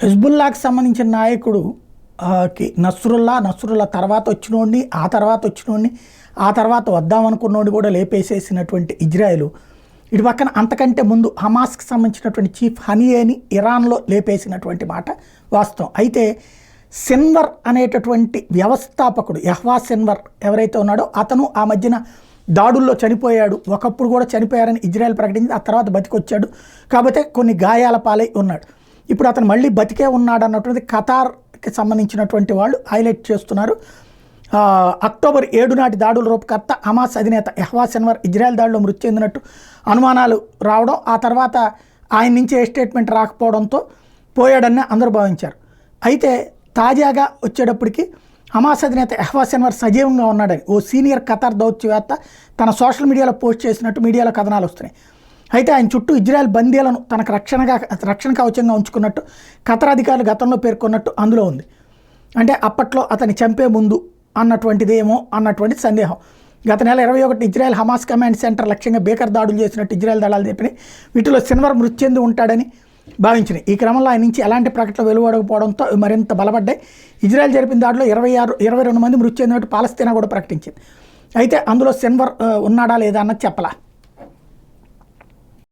హెజ్బుల్లాకి సంబంధించిన నాయకుడు నస్రుల్లా తర్వాత వచ్చినోడిని ఆ తర్వాత వద్దామనుకున్నోడిని కూడా లేపేసేసినటువంటి ఇజ్రాయెల్ ఇటు పక్కన అంతకంటే ముందు హమాస్కి సంబంధించినటువంటి చీఫ్ హనియేని ఇరాన్లో లేపేసినటువంటి మాట వాస్తవం. అయితే సిన్వర్ అనేటటువంటి వ్యవస్థాపకుడు యహ్వా సిన్వర్ ఎవరైతే ఉన్నాడో అతను ఆ మధ్యన దాడుల్లో చనిపోయాడు. ఒకప్పుడు కూడా చనిపోయారని ఇజ్రాయెల్ ప్రకటించింది. ఆ తర్వాత బతికొచ్చాడు, కాకపోతే కొన్ని గాయాల పాలై ఉన్నాడు. ఇప్పుడు అతను మళ్ళీ బతికే ఉన్నాడు అన్నటువంటి ఖతార్కి సంబంధించినటువంటి వాళ్ళు హైలైట్ చేస్తున్నారు. అక్టోబర్ 7 నాటి దాడుల రూపకర్త హమాస్ అధినేత యహ్వా సిన్వర్ ఇజ్రాయెల్ దాడిలో మృతి చెందినట్టు అనుమానాలు రావడం, ఆ తర్వాత ఆయన నుంచి ఏ స్టేట్మెంట్ రాకపోవడంతో పోయాడని అందరూ భావించారు. అయితే తాజాగా వచ్చేటప్పటికి హమాస్ అధినేత యహ్వా సిన్వర్ సజీవంగా ఉన్నాడని ఓ సీనియర్ ఖతార్ దౌత్యవేత్త తన సోషల్ మీడియాలో పోస్ట్ చేసినట్టు మీడియాలో కథనాలు వస్తున్నాయి. అయితే ఆయన చుట్టూ ఇజ్రాయెల్ బందీలను తనకు రక్షణ కవచంగా ఉంచుకున్నట్టు ఖతార్ అధికారులు గతంలో పేర్కొన్నట్టు అందులో ఉంది. అంటే అప్పట్లో అతన్ని చంపే ముందు అన్నటువంటిదేమో అన్నటువంటి సందేహం. గత నెల 21 ఇజ్రాయెల్ హమాస్ కమాండ్ సెంటర్ లక్ష్యంగా బేకర్ దాడులు చేసినట్టు ఇజ్రాయెల్ దళాలు చెప్పినాయి. వీటిలో సిన్వర్ మృతి చెంది ఉంటాడని భావించినాయి. ఈ క్రమంలో ఆయన నుంచి ఎలాంటి ప్రకటనలు వెలువడకపోవడంతో మరింత బలపడ్డాయి. ఇజ్రాయెల్ జరిపిన దాడిలో 22 మంది మృతి చెందినట్టు పాలస్తీనా కూడా ప్రకటించింది. అయితే అందులో సిన్వర్ ఉన్నాడా లేదా అన్నది చెప్పలా.